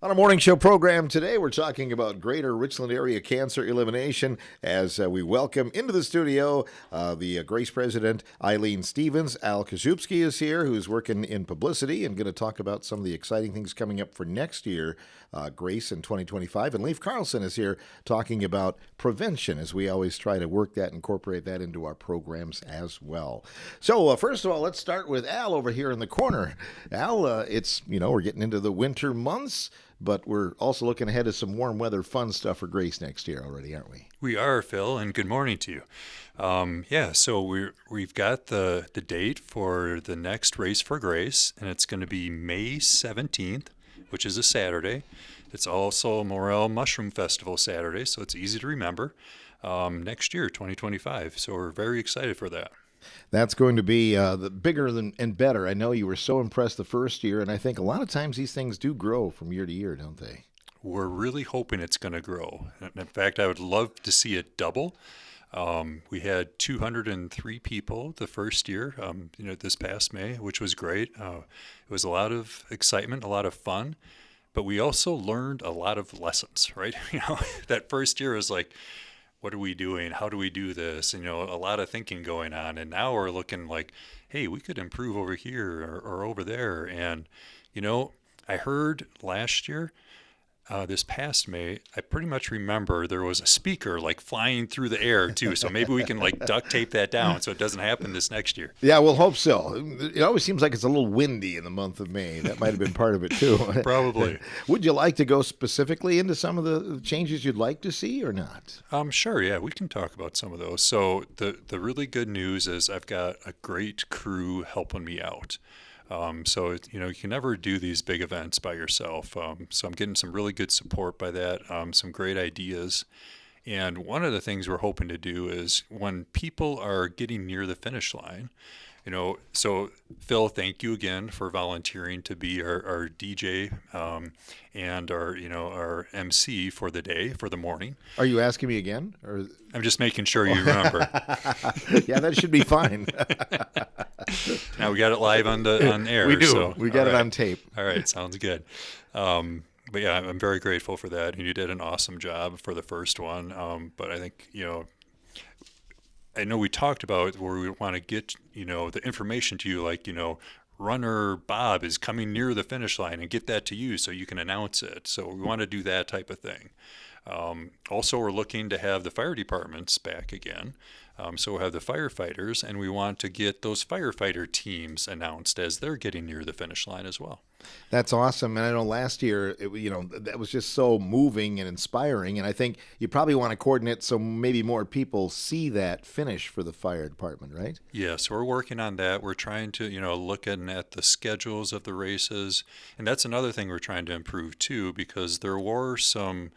On our morning show program today, we're talking about Greater Richland Area Cancer Elimination as we welcome into the studio the Grace President, Eileen Stevens. Al Kazubski is here, who's working in publicity and going to talk about some of the exciting things coming up for next year, Grace in 2025. And Leif Carlson is here talking about prevention, as we always try to work that, incorporate that into our programs as well. So, first of all, let's start with Al over here in the corner. Al, we're getting into the winter months, but we're also looking ahead to some warm weather fun stuff for Grace next year already, aren't we? We are, Phil, and good morning to you. So we've got the date for the next Race for Grace, and it's going to be May 17th, which is a Saturday. It's also Morel Mushroom Festival Saturday, so it's easy to remember. Next year, 2025. So we're very excited for that. That's going to be the bigger than and better. I know you were so impressed the first year, and I think a lot of times these things do grow from year to year, don't they? We're really hoping it's going to grow. In fact, I would love to see it double. We had 203 people the first year, this past May, which was great. It was a lot of excitement, a lot of fun, but we also learned a lot of lessons, right? That first year was like, what are we doing? How do we do this? And, a lot of thinking going on. And now we're looking like, hey, we could improve over here or over there. And, I heard last year, this past May, I pretty much remember there was a speaker like flying through the air too. So maybe we can like duct tape that down so it doesn't happen this next year. Yeah, we'll hope so. It always seems like it's a little windy in the month of May. That might have been part of it too. Probably. Would you like to go specifically into some of the changes you'd like to see or not? Sure. Yeah, we can talk about some of those. So the really good news is I've got a great crew helping me out. You can never do these big events by yourself. So I'm getting some really good support by that, some great ideas. And one of the things we're hoping to do is when people are getting near the finish line, so Phil, thank you again for volunteering to be our DJ and our MC for the day, for the morning. Are you asking me again? Or I'm just making sure you remember. Yeah, that should be fine. Now we got it live on air. We do. So, we got it on tape. All right, sounds good. But yeah, I'm very grateful for that. And you did an awesome job for the first one. But I think, I know we talked about where we want to get, the information to you, like, runner Bob is coming near the finish line and get that to you so you can announce it. So we want to do that type of thing. Also, we're looking to have the fire departments back again. So we'll have the firefighters, and we want to get those firefighter teams announced as they're getting near the finish line as well. That's awesome. And I know last year, that was just so moving and inspiring. And I think you probably want to coordinate so maybe more people see that finish for the fire department, right? Yes, we're working on that. We're trying to, looking at the schedules of the races. And that's another thing we're trying to improve too, because there were some,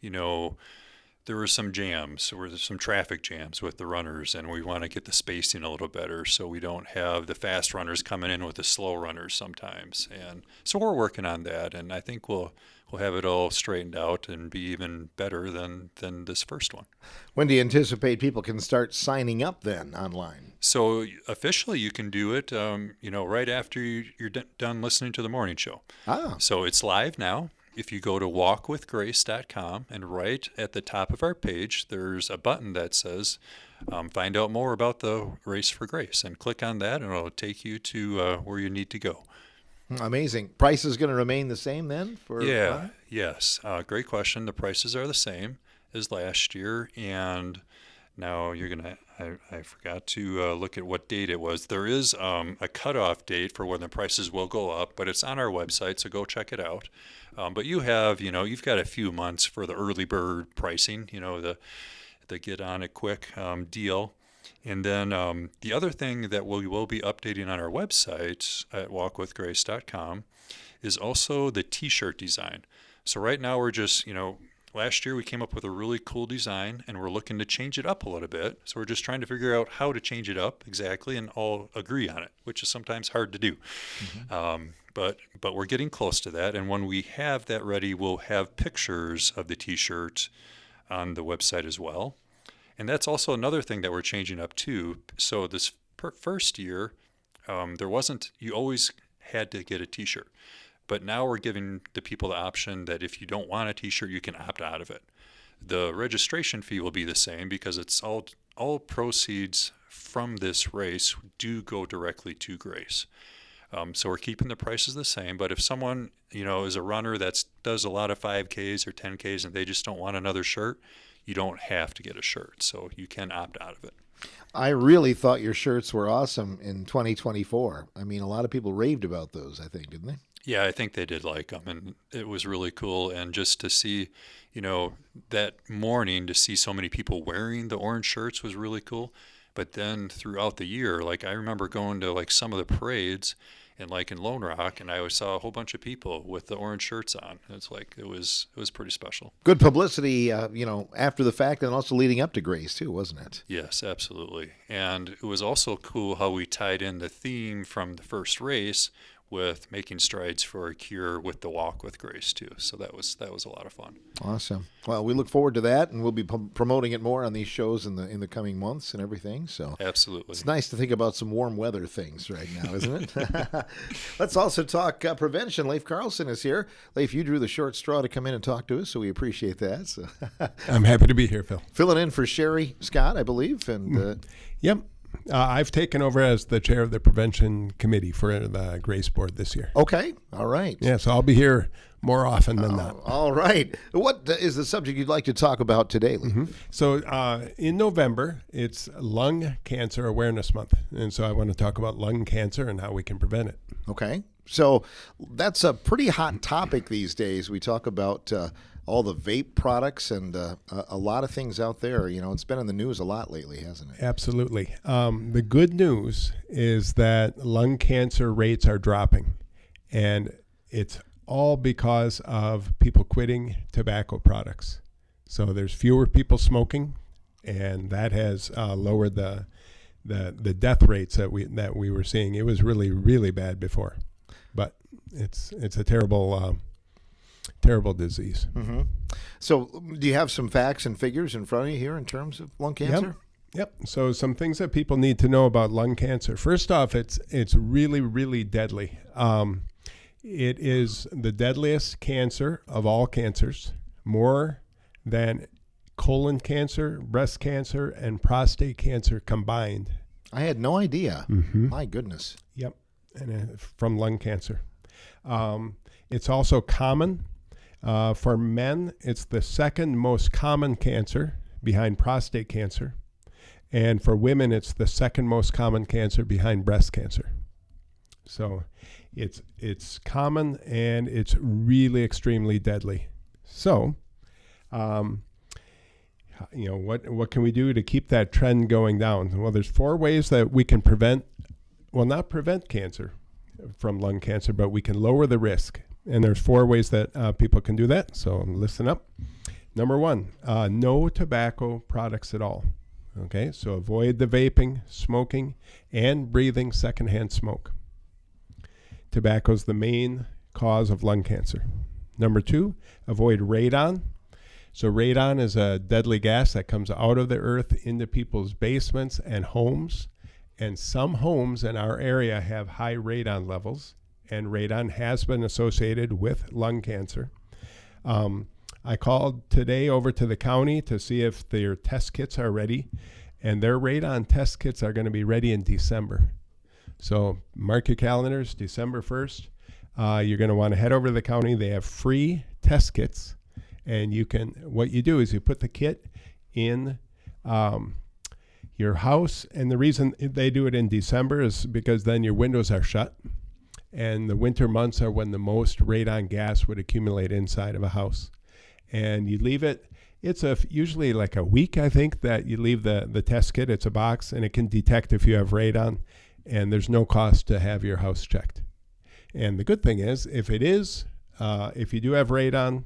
there were some jams, or there's some traffic jams with the runners, and we want to get the spacing a little better so we don't have the fast runners coming in with the slow runners sometimes. And so we're working on that, and I think we'll have it all straightened out and be even better than this first one. When do you anticipate people can start signing up then online? So officially you can do it, right after you're done listening to the morning show. So it's live now. If you go to walkwithgrace.com and right at the top of our page, there's a button that says find out more about the Race for Grace, and click on that and it'll take you to where you need to go. Amazing. Price is going to remain the same then? Yes. Great question. The prices are the same as last year, and now you're going to, I forgot to look at what date it was. There is a cutoff date for when the prices will go up, but it's on our website, so go check it out. But you have, you've got a few months for the early bird pricing, the get on it quick deal. And then the other thing that we will be updating on our website at walkwithgrace.com is also the T-shirt design. So right now we're just, last year we came up with a really cool design, and we're looking to change it up a little bit. So we're just trying to figure out how to change it up exactly and all agree on it, which is sometimes hard to do. Mm-hmm. But we're getting close to that. And when we have that ready, we'll have pictures of the T-shirt on the website as well. And that's also another thing that we're changing up too. So this first year, you always had to get a T-shirt. But now we're giving the people the option that if you don't want a t-shirt, you can opt out of it. The registration fee will be the same because it's all proceeds from this race do go directly to Grace. So we're keeping the prices the same, but if someone, is a runner that does a lot of 5Ks or 10Ks and they just don't want another shirt, you don't have to get a shirt. So you can opt out of it. I really thought your shirts were awesome in 2024. I mean, a lot of people raved about those, I think, didn't they? Yeah, I think they did like them, and it was really cool. And just to see, that morning to see so many people wearing the orange shirts was really cool. But then throughout the year, like I remember going to like some of the parades and like in Lone Rock, and I always saw a whole bunch of people with the orange shirts on. It's like it was pretty special. Good publicity, after the fact and also leading up to Grace too, wasn't it? Yes, absolutely. And it was also cool how we tied in the theme from the first race with making strides for a cure with the walk with Grace too. So that was a lot of fun. Awesome. Well, we look forward to that, and we'll be promoting it more on these shows in the coming months and everything. So absolutely, it's nice to think about some warm weather things right now, isn't it? Let's also talk prevention. Leif Carlson is here. Leif, you drew the short straw to come in and talk to us, so we appreciate that. So I'm happy to be here, Phil. Filling in for Sherry Scott, I believe, and yep. I've taken over as the chair of the prevention committee for the Grace Board this year. Okay. All right. Yeah, so I'll be here more often than not. All right. What is the subject you'd like to talk about today, Lee? Mm-hmm. So in November, it's Lung Cancer Awareness Month. And so I want to talk about lung cancer and how we can prevent it. Okay. So that's a pretty hot topic these days. We talk about all the vape products and a lot of things out there. It's been in the news a lot lately, hasn't it? Absolutely. The good news is that lung cancer rates are dropping, and it's all because of people quitting tobacco products. So there's fewer people smoking, and that has lowered the death rates that we were seeing. It was really, really bad before, but it's a terrible disease. Mm-hmm. So do you have some facts and figures in front of you here in terms of lung cancer? Yep. So some things that people need to know about lung cancer. First off, it's really, really deadly. It is the deadliest cancer of all cancers, more than colon cancer, breast cancer, and prostate cancer combined. I had no idea. Mm-hmm. My goodness. Yep. And from lung cancer. It's also common. For men, it's the second most common cancer behind prostate cancer. And for women, it's the second most common cancer behind breast cancer. So it's common, and it's really extremely deadly. So, what can we do to keep that trend going down? Well, there's 4 ways that we can not prevent cancer from lung cancer, but we can lower the risk. And there's 4 ways that people can do that. So listen up. Number 1, no tobacco products at all. Okay, so avoid the vaping, smoking, and breathing secondhand smoke. Tobacco is the main cause of lung cancer. Number 2, avoid radon. So radon is a deadly gas that comes out of the earth into people's basements and homes. And some homes in our area have high radon levels, and radon has been associated with lung cancer. I called today over to the county to see if their test kits are ready, and their radon test kits are going to be ready in December. So mark your calendars, December 1st. You're going to want to head over to the county. They have free test kits, and what you do is you put the kit in your house, and the reason they do it in December is because then your windows are shut, and the winter months are when the most radon gas would accumulate inside of a house. And you leave it, it's usually like a week, I think, that you leave the test kit. It's a box, and it can detect if you have radon, and there's no cost to have your house checked. And the good thing is, if you do have radon,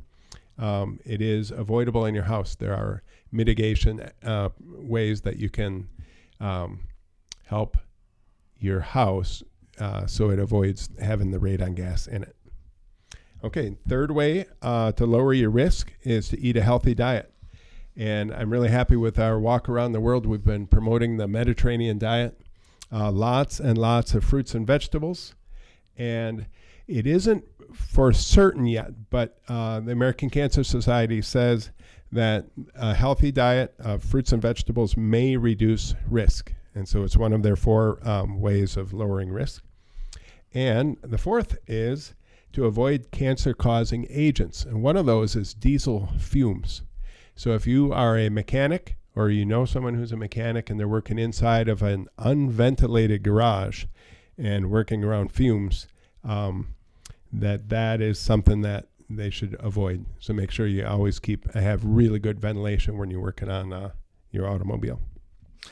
it is avoidable in your house. There are mitigation ways that you can help your house so it avoids having the radon gas in it. Okay, third way to lower your risk is to eat a healthy diet. And I'm really happy with our walk around the world. We've been promoting the Mediterranean diet, lots and lots of fruits and vegetables. And It isn't for certain yet, but the American Cancer Society says that a healthy diet of fruits and vegetables may reduce risk. And so it's one of their 4 ways of lowering risk. And the 4th is to avoid cancer-causing agents. And one of those is diesel fumes. So if you are a mechanic or you know someone who's a mechanic and they're working inside of an unventilated garage and working around fumes, that is something that they should avoid. So make sure you always have really good ventilation when you're working on your automobile.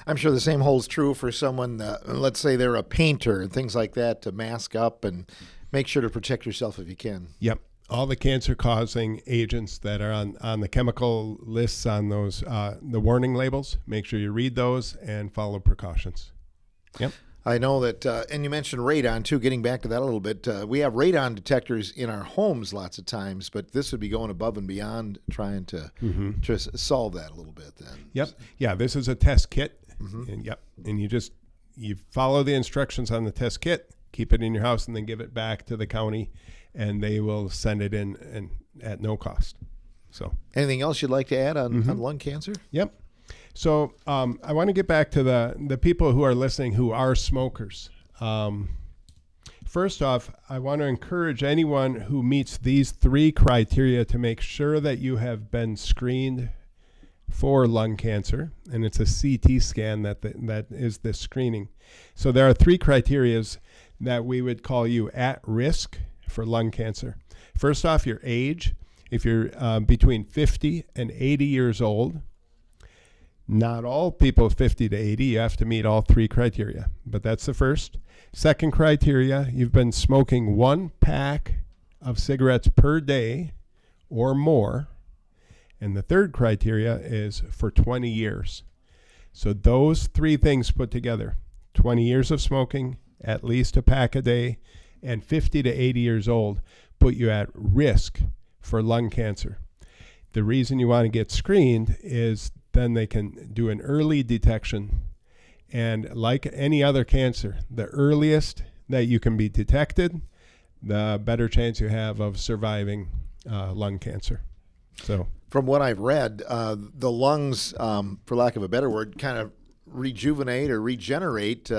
I'm sure the same holds true for someone, let's say they're a painter and things like that, to mask up and make sure to protect yourself if you can. Yep. All the cancer-causing agents that are on the chemical lists on those, the warning labels, make sure you read those and follow precautions. Yep. I know that, and you mentioned radon too, getting back to that a little bit. We have radon detectors in our homes lots of times, but this would be going above and beyond trying to just solve that a little bit then. Yep. Yeah, this is a test kit. And and you follow the instructions on the test kit, keep it in your house, and then give it back to the county, and they will send it in and at no cost. So anything else you'd like to add on lung cancer? Yep. So I want to get back to the people who are listening who are smokers. First off, I want to encourage anyone who meets these 3 criteria to make sure that you have been screened for lung cancer, and it's a CT scan that is the screening. So there are 3 criteria that we would call you at risk for lung cancer. First off, your age. If you're between 50 and 80 years old, not all people 50 to 80, you have to meet all 3 criteria, but that's the first. Second criteria, you've been smoking 1 pack of cigarettes per day or more. And the third criteria is for 20 years. So those 3 things put together, 20 years of smoking, at least a pack a day, and 50 to 80 years old, put you at risk for lung cancer. The reason you want to get screened is then they can do an early detection. And like any other cancer, the earliest that you can be detected, the better chance you have of surviving lung cancer. So, from what I've read, the lungs, for lack of a better word, kind of rejuvenate or regenerate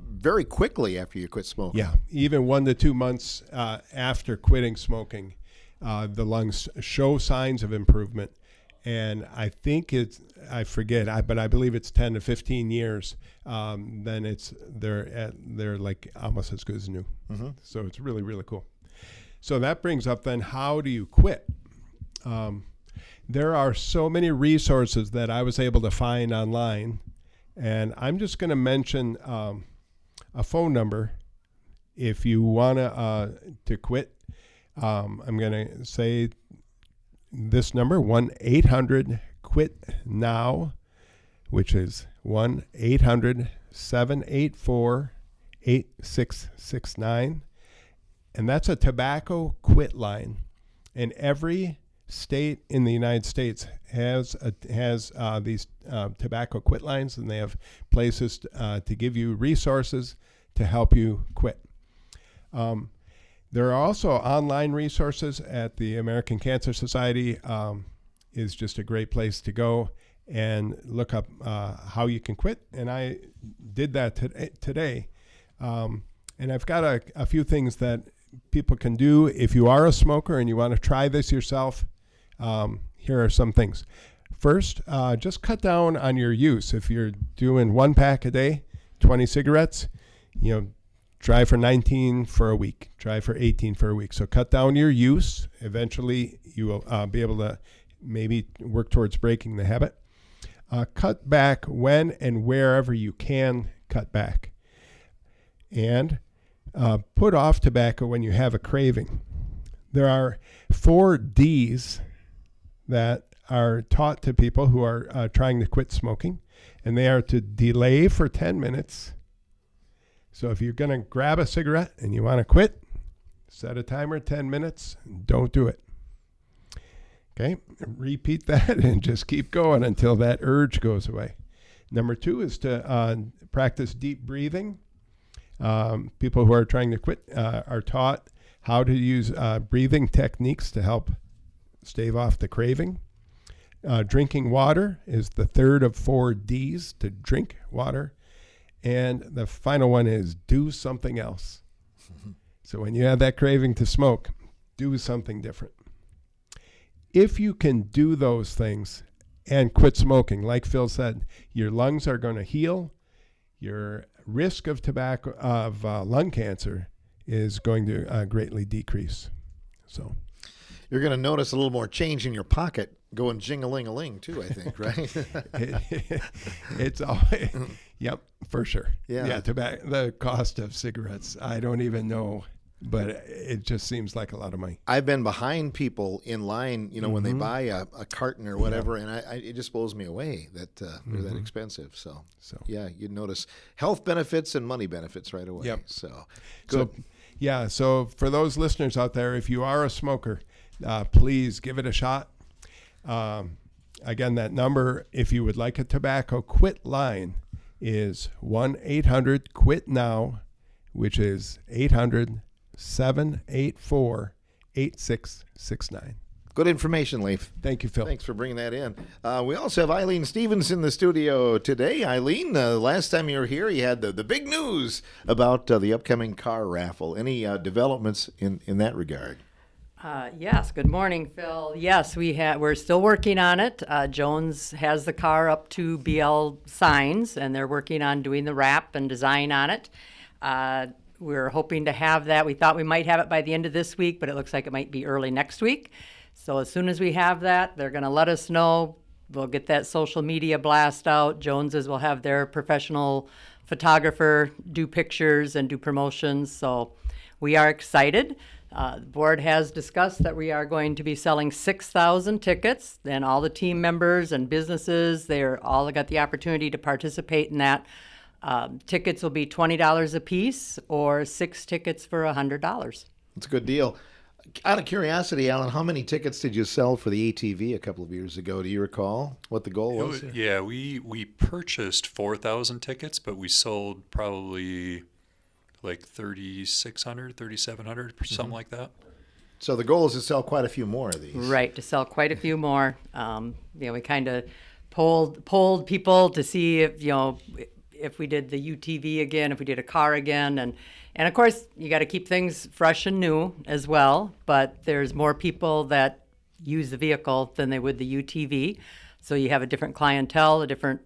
very quickly after you quit smoking. Yeah, even 1 to 2 months after quitting smoking, the lungs show signs of improvement. And I think but I believe it's 10 to 15 years. Then they're like almost as good as new. So it's really, really cool. So that brings up then, how do you quit? There are so many resources that I was able to find online, and I'm just going to mention a phone number if you want to quit. I'm going to say this number, 1-800-QUIT-NOW, which is 1-800-784-8669, and that's a tobacco quit line. And every state in the United States has these tobacco quit lines, and they have places to give you resources to help you quit. There are also online resources at the American Cancer Society. Is just a great place to go and look up how you can quit. And I did that today. And I've got a few things that people can do if you are a smoker and you want to try this yourself. Here are some things. First, just cut down on your use. If you're doing 1 pack a day, 20 cigarettes, try for 19 for a week, try for 18 for a week. So cut down your use. Eventually, you will be able to maybe work towards breaking the habit. Cut back when and wherever you can cut back. And put off tobacco when you have a craving. There are 4 Ds that are taught to people who are trying to quit smoking, and they are to delay for 10 minutes. So if you're going to grab a cigarette and you want to quit, set a timer 10 minutes, and don't do it. Okay, repeat that and just keep going until that urge goes away. Number 2 is to practice deep breathing. People who are trying to quit are taught how to use breathing techniques to help stave off the craving. Drinking water is the third of 4 Ds, to drink water. And the final one is do something else. So when you have that craving to smoke, do something different. If you can do those things and quit smoking, like Phil said, your lungs are going to heal. Your risk of lung cancer is going to greatly decrease. So You're going to notice a little more change in your pocket going jing-a-ling-a-ling too, I think, right? it's all, yep, for sure. Yeah. Tobacco, the cost of cigarettes, I don't even know, but it just seems like a lot of money. I've been behind people in line, when they buy a carton or whatever, and it just blows me away that they're that expensive. So yeah, you'd notice health benefits and money benefits right away. Yep. So good. So for those listeners out there, if you are a smoker, please give it a shot. Again, that number, if you would like a tobacco quit line, is 1-800-QUIT-NOW, which is 800-784-8669. Good information, Leif. Thank you, Phil. Thanks for bringing that in. We also have Eileen Stevens in the studio today. Eileen, last time you were here, you had the big news about the upcoming car raffle. Any developments in that regard? Yes. Good morning, Phil. Yes, we're still working on it. Jones has the car up to BL signs, and they're working on doing the wrap and design on it. We're hoping to have that. We thought we might have it by the end of this week, but it looks like it might be early next week. So as soon as we have that, they're going to let us know. We'll get that social media blast out. Joneses will have their professional photographer do pictures and do promotions. So we are excited. The board has discussed that we are going to be selling 6,000 tickets, and all the team members and businesses, they're all got the opportunity to participate in that. Tickets will be $20 a piece, or 6 tickets for $100. It's a good deal. Out of curiosity, Alan, how many tickets did you sell for the ATV a couple of years ago? Do you recall what the goal was? Yeah, we purchased 4,000 tickets, but we sold probably like 3,600, 3,700, something like that. So the goal is to sell quite a few more of these. Right, to sell quite a few more. We kind of polled people to see if we did the UTV again, if we did a car again, and of course you got to keep things fresh and new as well. But there's more people that use the vehicle than they would the UTV, so you have a different clientele, a different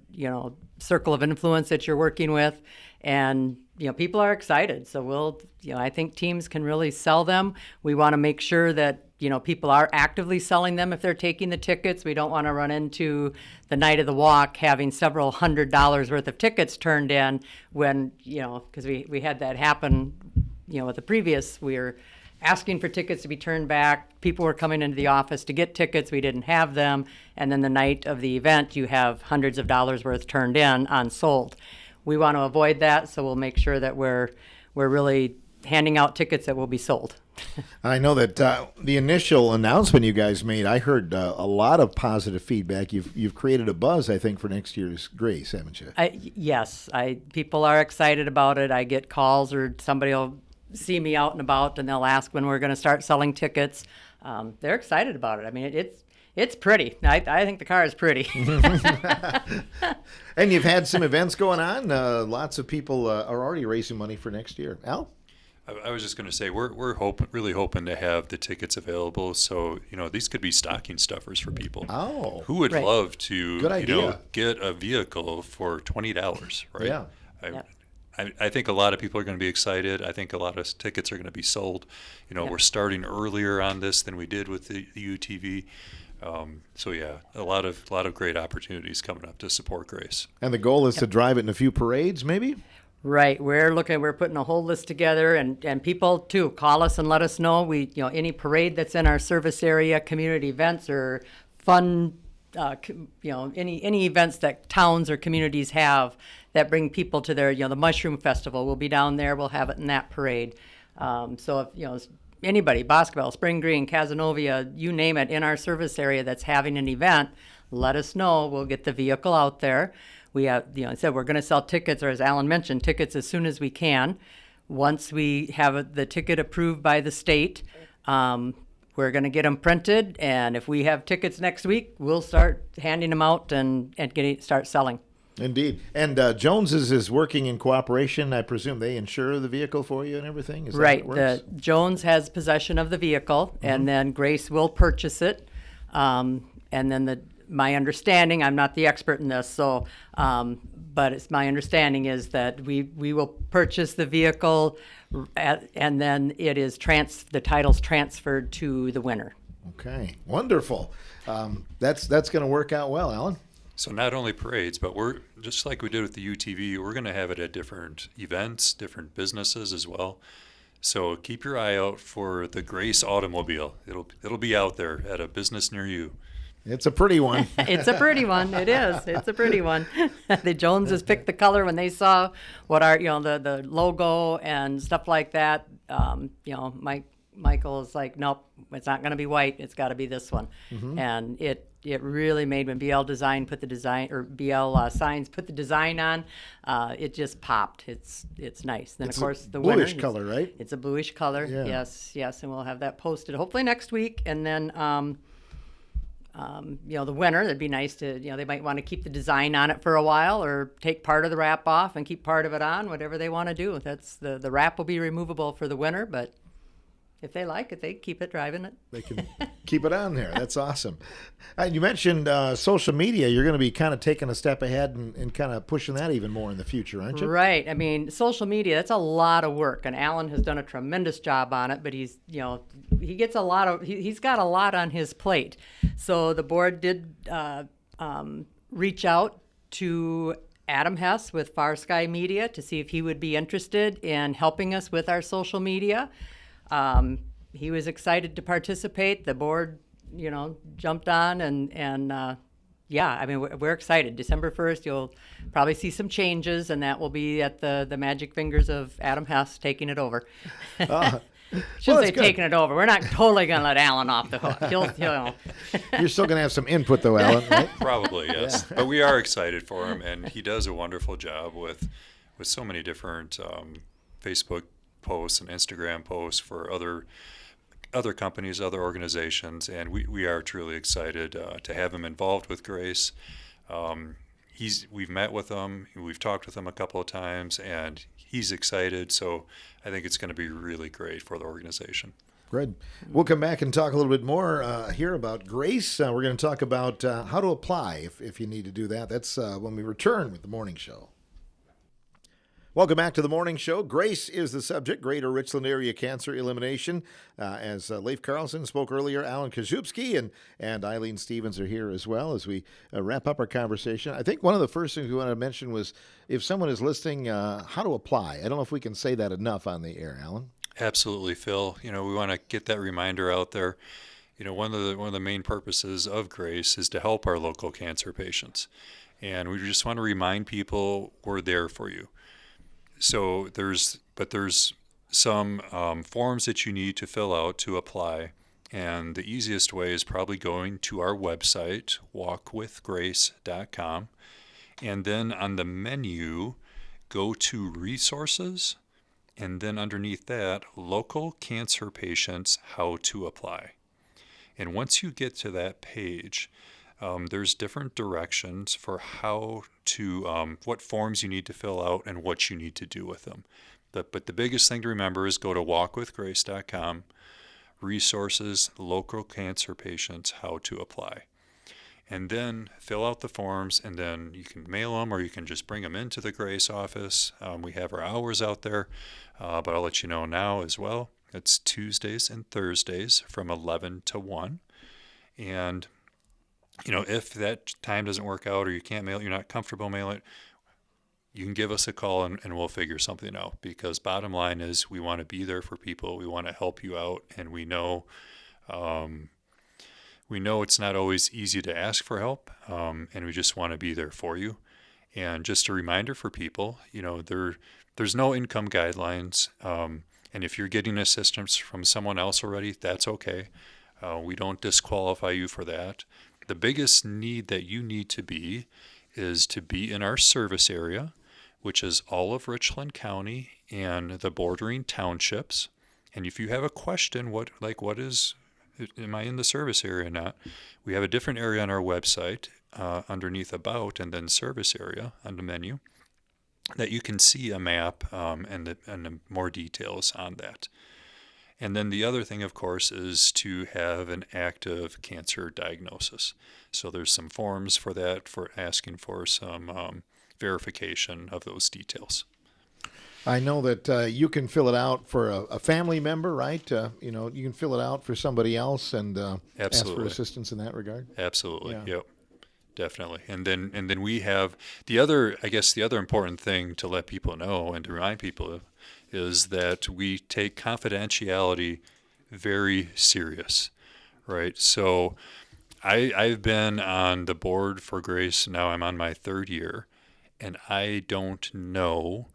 circle of influence that you're working with, and people are excited. So I think teams can really sell them. We want to make sure that, people are actively selling them if they're taking the tickets. We don't want to run into the night of the walk having several $100 worth of tickets turned in when, because we had that happen, with the previous, we were asking for tickets to be turned back. People were coming into the office to get tickets. We didn't have them. And then the night of the event, you have hundreds of dollars worth turned in unsold. We want to avoid that, so we'll make sure that we're really handing out tickets that will be sold. I know that the initial announcement you guys made, I heard a lot of positive feedback. You've created a buzz, I think, for next year's Grace, haven't you? Yes, people are excited about it. I get calls, or somebody will see me out and about, and they'll ask when we're going to start selling tickets. They're excited about it. I mean, it's pretty. I think the car is pretty. And you've had some events going on. Lots of people are already raising money for next year. Al? I was just going to say we're really hoping to have the tickets available. So these could be stocking stuffers for people. Oh, who would right. love to Good idea. Get a vehicle for $20, right? Yeah. I think a lot of people are going to be excited. I think a lot of tickets are going to be sold. We're starting earlier on this than we did with the UTV. So yeah, a lot of great opportunities coming up to support Grace. And the goal is to drive it in a few parades, maybe? Right. We're putting a whole list together, and people too, call us and let us know. Any parade that's in our service area, community events or fun, any events that towns or communities have that bring people to their, the Mushroom Festival will be down there. We'll have it in that parade. So if, anybody, Boscoville, Spring Green, Cazenovia, you name it, in our service area that's having an event, let us know. We'll get the vehicle out there. We have, I said we're going to sell tickets, or as Alan mentioned, tickets as soon as we can. once we have the ticket approved by the state, we're going to get them printed. And if we have tickets next week, we'll start handing them out and start selling. Indeed. And Jones's is working in cooperation. I presume they insure the vehicle for you and everything? Is that Right. how it works? The Jones has possession of the vehicle, and then Grace will purchase it. And then my understanding, I'm not the expert in this, so but it's my understanding is that we will purchase the vehicle, and then it is the title's transferred to the winner. Okay, wonderful. That's going to work out well, Alan. So not only parades, but we're just like we did with the UTV, we're going to have it at different events, different businesses as well. So keep your eye out for the Grace automobile. It'll be out there at a business near you. It's a pretty one. It's a pretty one. It is. It's a pretty one. The Joneses picked the color when they saw what the logo and stuff like that. Michael is like, nope, it's not going to be white. It's got to be this one. And it really made when BL Design put the design, or BL Signs put the design on, it just popped. It's nice. Then It's of course a the winner. bluish color, right? It's a bluish color. Yeah. Yes, and we'll have that posted hopefully next week. And then the winner, that'd be nice to, they might want to keep the design on it for a while or take part of the wrap off and keep part of it on, whatever they want to do. That's the wrap will be removable for the winner, but if they like it, they keep it driving it. They can keep it on there. That's awesome. You mentioned social media. You're going to be kind of taking a step ahead and kind of pushing that even more in the future, aren't you? Right. I mean, social media, that's a lot of work, and Alan has done a tremendous job on it, but he's got a lot on his plate. So the board did reach out to Adam Hess with Far Sky Media to see if he would be interested in helping us with our social media. He was excited to participate. The board, jumped on and we're excited. December 1st, you'll probably see some changes, and that will be at the magic fingers of Adam Hess taking it over. Shouldn't say taking it over. We're not totally going to let Alan off the hook. You're still going to have some input, though, Alan, right? Probably, yes. Yeah. But we are excited for him, and he does a wonderful job with so many different Facebook posts and Instagram posts for other companies, other organizations, and we are truly excited to have him involved with Grace. We've met with him, we've talked with him a couple of times, and he's excited. So I think it's going to be really great for the organization. Good. We'll come back and talk a little bit more here about Grace. We're going to talk about how to apply if you need to do that. That's when we return with the morning show. Welcome back to the morning show. Grace is the subject, Greater Richland Area Cancer Elimination. As Leif Carlson spoke earlier, Alan Kaszubski and Eileen Stevens are here as well as we wrap up our conversation. I think one of the first things we want to mention was if someone is listening, how to apply. I don't know if we can say that enough on the air, Alan. Absolutely, Phil. We want to get that reminder out there. One of the main purposes of Grace is to help our local cancer patients. And we just want to remind people we're there for you. So there's some forms that you need to fill out to apply, and the easiest way is probably going to our website, walkwithgrace.com, and then on the menu, go to resources, and then underneath that, local cancer patients, how to apply. And once you get to that page, there's different directions for how to, what forms you need to fill out and what you need to do with them. But the biggest thing to remember is go to walkwithgrace.com, resources, local cancer patients, how to apply. And then fill out the forms, and then you can mail them or you can just bring them into the Grace office. We have our hours out there, but I'll let you know now as well. It's Tuesdays and Thursdays from 11 to 1. And if that time doesn't work out or you can't mail it, you're not comfortable mailing it, you can give us a call and we'll figure something out. Because bottom line is we want to be there for people. We want to help you out. And we know it's not always easy to ask for help. And we just want to be there for you. And just a reminder for people, there's no income guidelines. And if you're getting assistance from someone else already, that's okay. We don't disqualify you for that. The biggest need that you need to be is to be in our service area, which is all of Richland County and the bordering townships. And if you have a question, am I in the service area or not? We have a different area on our website underneath About and then Service Area on the menu that you can see a map and more details on that. And then the other thing, of course, is to have an active cancer diagnosis. So there's some forms for that, for asking for some verification of those details. I know that you can fill it out for a family member, right? You can fill it out for somebody else and ask for Absolutely. assistance in that regard. Absolutely. Yeah. Yep. Definitely. And then we have the other important thing to let people know and to remind people is that we take confidentiality very serious, right? So I've been on the board for Grace, now I'm on my 3rd year, and I don't know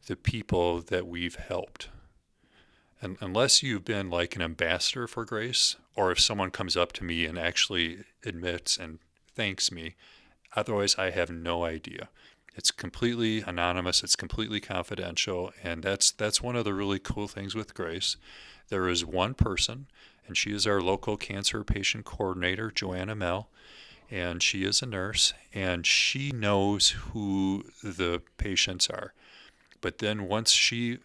the people that we've helped. And unless you've been like an ambassador for Grace, or if someone comes up to me and actually admits and thanks me, otherwise I have no idea. It's completely anonymous, it's completely confidential, and that's one of the really cool things with Grace. There is one person, and she is our local cancer patient coordinator, Joanna Mell, and she is a nurse, and she knows who the patients are. But then once she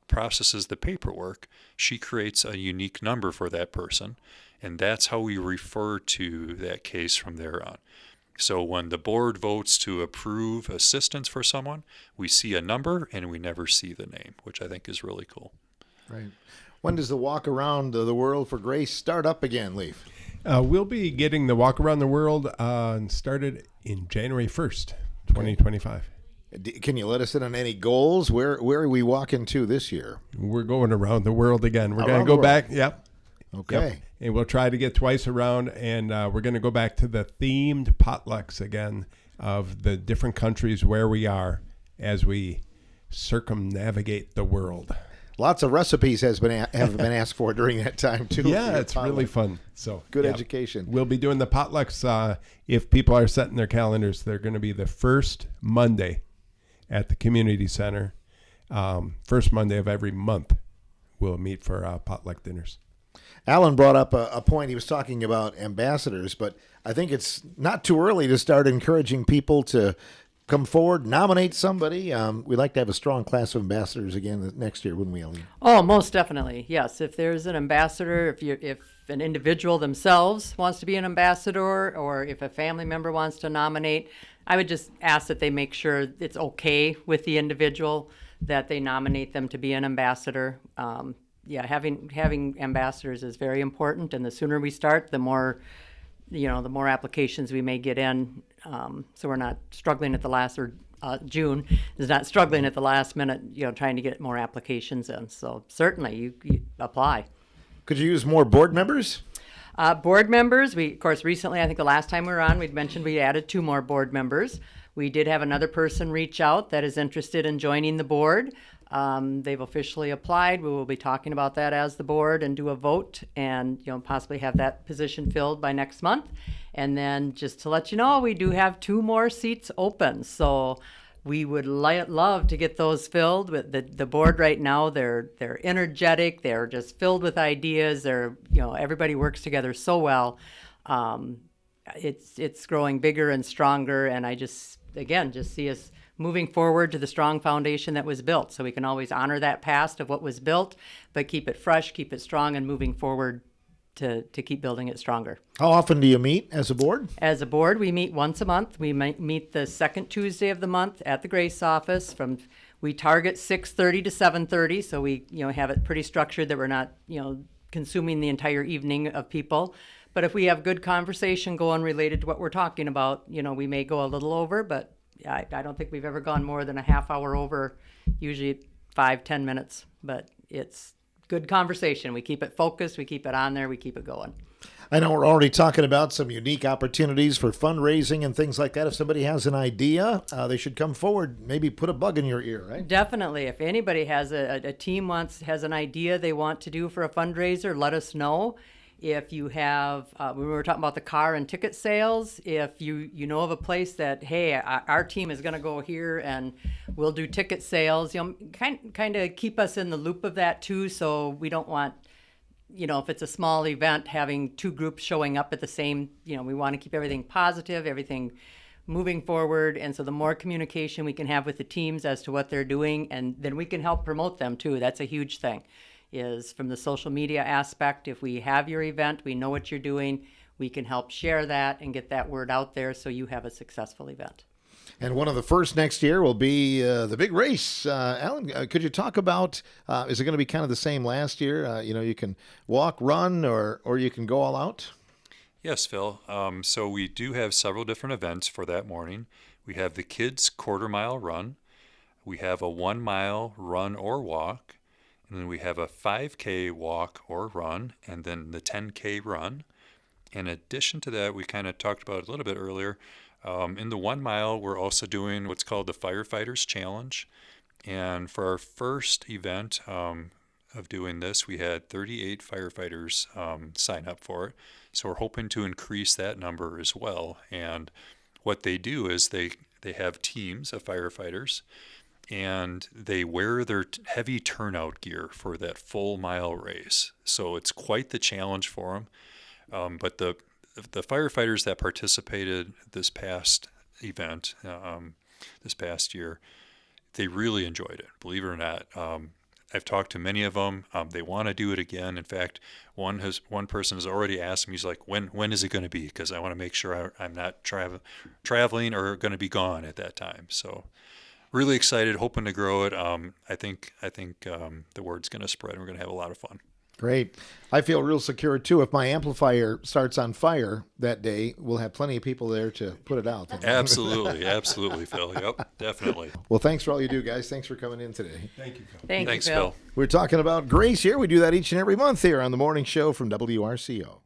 processes the paperwork, she creates a unique number for that person, and that's how we refer to that case from there on. So when the board votes to approve assistance for someone, we see a number and we never see the name, which I think is really cool. Right. When does the walk around the world for Grace start up again, Leaf? We'll be getting the walk around the world started in January 1st, 2025. Can you let us in on any goals? Where are we walking to this year? We're going around the world again. We're going Around to go the back. Yep. Okay. Yep. And we'll try to get twice around, and we're going to go back to the themed potlucks again of the different countries where we are as we circumnavigate the world. Lots of recipes have been asked for during that time too. Yeah, it's really fun. So Good yeah. education. We'll be doing the potlucks. If people are setting their calendars, they're going to be the first Monday at the community center. First Monday of every month, we'll meet for potluck dinners. Alan brought up a point. He was talking about ambassadors, but I think it's not too early to start encouraging people to come forward, nominate somebody. We'd like to have a strong class of ambassadors again next year, wouldn't we, Alan? Oh, most definitely. Yes. If there's an ambassador, if an individual themselves wants to be an ambassador, or if a family member wants to nominate, I would just ask that they make sure it's okay with the individual that they nominate them to be an ambassador. Having ambassadors is very important, and the sooner we start, the more applications we may get in. So we're not struggling at the last, or June is not struggling at the last minute, trying to get more applications in. So certainly you apply. Could you use more board members? Board members, of course, recently, I think the last time we were on, we'd mentioned we added 2 more board members. We did have another person reach out that is interested in joining the board. They've officially applied. We will be talking about that as the board and do a vote and, possibly have that position filled by next month. And then just to let you know, we do have 2 more seats open. So we would love to get those filled. With the board right now, they're energetic. They're just filled with ideas. Everybody works together so well. It's growing bigger and stronger. And I just see us moving forward to the strong foundation that was built. So we can always honor that past of what was built, but keep it fresh, keep it strong, and moving forward to keep building it stronger. How often do you meet as a board? As a board, we meet once a month. We meet the second Tuesday of the month at the Grace office. We target 6:30 to 7:30, so we have it pretty structured that we're not consuming the entire evening of people. But if we have good conversation going related to what we're talking about, we may go a little over, but I don't think we've ever gone more than a half hour over, usually 5-10 minutes. But it's good conversation. We keep it focused, we keep it on there, we keep it going. I know we're already talking about some unique opportunities for fundraising and things like that. If somebody has an idea, they should come forward, maybe put a bug in your ear, right? Definitely. If anybody has a team has an idea they want to do for a fundraiser, let us know. If you have, we were talking about the car and ticket sales, if you know of a place that, hey, our team is going to go here and we'll do ticket sales, kind of keep us in the loop of that too. So we don't want, if it's a small event, having two groups showing up at the same, we want to keep everything positive, everything moving forward. And so the more communication we can have with the teams as to what they're doing, and then we can help promote them too. That's a huge thing, is from the social media aspect. If we have your event, we know what you're doing, we can help share that and get that word out there so you have a successful event. And one of the first next year will be the big race. Alan, could you talk about, is it going to be kind of the same last year? You can walk, run, or you can go all out? Yes, Phil. So we do have several different events for that morning. We have the kids' quarter-mile run. We have a 1 mile run or walk. And then we have a 5K walk or run, and then the 10K run. In addition to that, we kind of talked about it a little bit earlier. In the 1 mile, we're also doing what's called the Firefighters Challenge. And for our first event of doing this, we had 38 firefighters sign up for it. So we're hoping to increase that number as well. And what they do is they have teams of firefighters, and they wear their heavy turnout gear for that full mile race. So it's quite the challenge for them. But the firefighters that participated this past event, this past year, they really enjoyed it, believe it or not. I've talked to many of them. They want to do it again. In fact, one person has already asked me, he's like, when is it going to be? Because I want to make sure I'm not traveling or going to be gone at that time. So really excited, hoping to grow it. I think the word's going to spread, and we're going to have a lot of fun. Great. I feel real secure, too. If my amplifier starts on fire that day, we'll have plenty of people there to put it out. Absolutely, Phil. Yep, definitely. Well, thanks for all you do, guys. Thanks for coming in today. Thank you, Phil. Thanks, Thanks, Phil. Phil. We're talking about Grace here. We do that each and every month here on the morning show from WRCO.